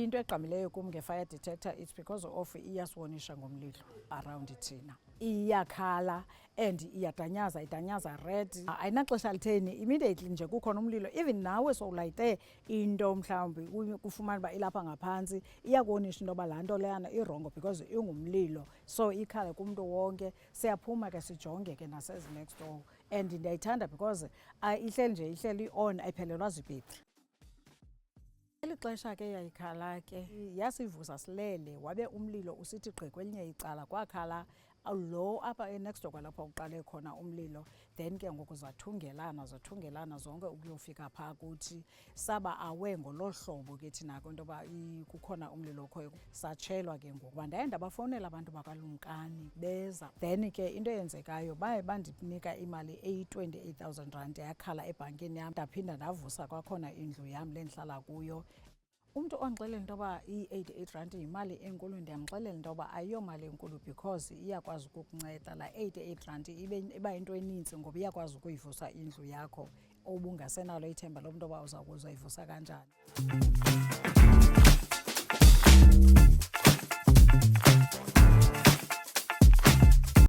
into egqamileyo kum nge-fire detector, it's because of iyasiwonisha ngomlilo around thina. Iyakhala and iyadanyaza, idanyaza red. Ayinaxesha litheni, immediately nje kukhona umlilo, even nawe sowulayite into mhlawumbi kufumana uba ilapha ngaphantsi, iyakuwonisha into yoba laa nto leyana irongo because ingumlilo. So ikhale kumntu wonke, siyaphuma ke sijonge ke nasezi next door. And ndiyayithanda because ihleli nje ihleli on, ayiphelelwa zibhetri. Eli xesha ke yayikhala ke yasivusa silele, wabe umlilo usithi gqi kwelinye icala, kwakhala lo apha next door kwalapha uqale khona umlilo. Then ke ngoku zathungelana zonke ukuyofika phaa kuthi. Saba awe ngolo hlobo ke thina ke into yoba kukhona umlilo okhoyo. Satshelwa ke ngoku uba ndaye ndabafowunela abantu bakwaLumkani beza. Then ke into eyenzekayo baye bandinika imali eyi-28,000 rand yakhala ebhankini yam, ndaphinda ndavusa kwakhona indlu yam le ndihlala kuyo. Umntu ondixelela into yoba i-88 rand yimali enkulu, ndiyamxelela into yoba ayiyomali enkulu because iyakwazi ukukunceda. Laa 88 rand iba yinto enintsi ngoba iyakwazi ukuyivusa indlu yakho obungasenalo ithemba lomntu yoba uza kuyivusa kanjani.